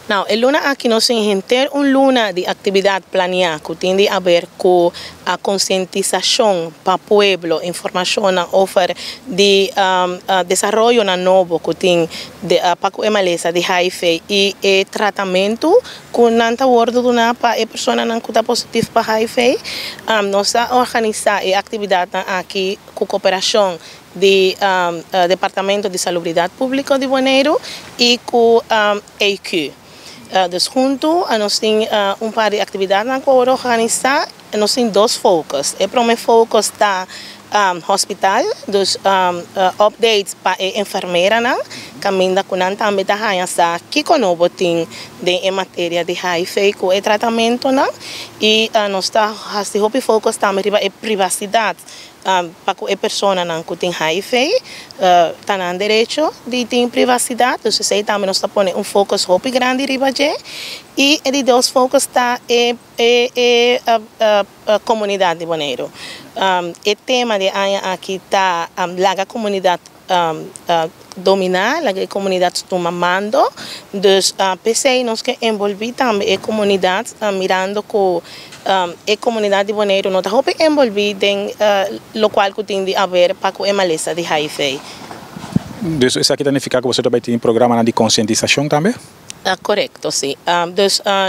Não, é luna aqui nós temos ter luna de atividade planeada que tem a ver com a conscientização para o povo, informação over de desenvolvimento na novo que tem para a maleza de HIV e tratamento que não está ordenado para a pessoa não está positiva para HIV. Nós organizamos a atividade aqui com cooperação do Departamento de Salubridade Pública de Bonaire e com EQ. Dus junto, nós temos par de atividades que nós organizamos. Nós temos dois focos. O primeiro foco está hospital, dos updates para a enfermeira, caminho com a também da rainha que conosco tem em matéria de HIV com o tratamento, e nós está o foco também é privacidade. Para a pessoa que tem HIV, está no direito de ter privacidade, então isso também nós está pondo foco muito grande e de dois focos está a comunidade de Bonaire. O tema de aqui está a comunidade dominar, a comunidade está mamando, então pensei nós que envolver também a comunidade mirando com a comunidade de Bonaire não está envolvida em lo qual que tem a ver para a maleza de HIV. Então, isso aqui significa que você também tem um programa de conscientização também? Correto, sim.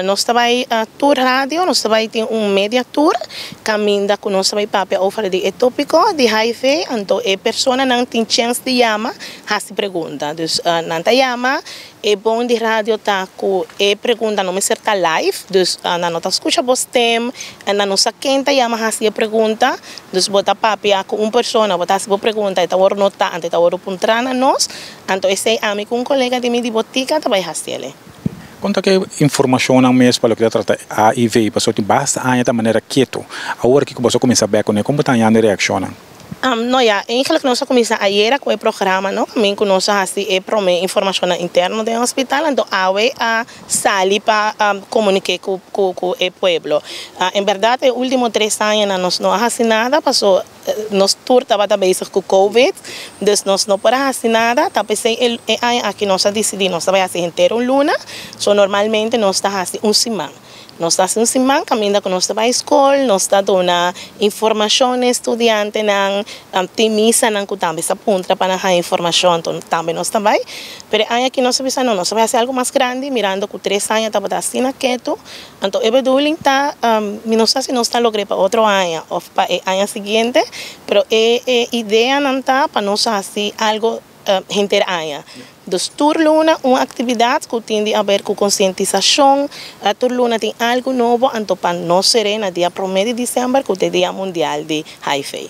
Nós também tour rádio, nós também temos media tour, caminho que nós também para oferecer o tópico de HIV, então a pessoa não tem chance de chamar, se pergunta. Então, não está chama, é bom de rádio tá com a pergunta não me certa live, então não está escuta bostem, não sei quem está chama se pergunta, então bota papia com uma pessoa, bota se pergunta, está hora nota, está hora puntar na nós, então esse é amigo um colega de mim de botica também fazê-lo. Quanto que informação não mesmo para o que trata HIV, para que basta a da maneira quieto, a hora que você começa a ver com ele, como está a reação? Não, que nós começamos ayer com o programa, também que nós fazemos informação interna do hospital, então a sair para comunicar com o povo. Em verdade, os últimos 3 anos nós não fazemos nada, passou nós estava também com o Covid, então nós não podemos fazer nada, talvez aqui nós decidimos, nós estamos fazendo inteiro luna, normalmente nós estamos fazendo semana. Nós estamos em semana, caminhando com nós para a escola, nós estamos dando informação aos estudantes, temisa, que também se apunta para a informação, então também nós também. Mas aqui nós pensamos, nós vamos fazer algo mais grande, mirando que 3 anos estava assim quieto, então eu vejo que não sei se nós estamos logrando para outro ano ou para o ano seguinte, mas a ideia não está para nós fazer algo inteiro. Dus Turluna uma atividade que tem a ver com conscientização. A Turluna tem algo novo, então para nós será no dia 1 de dezembro, que é o Dia Mundial de HIV.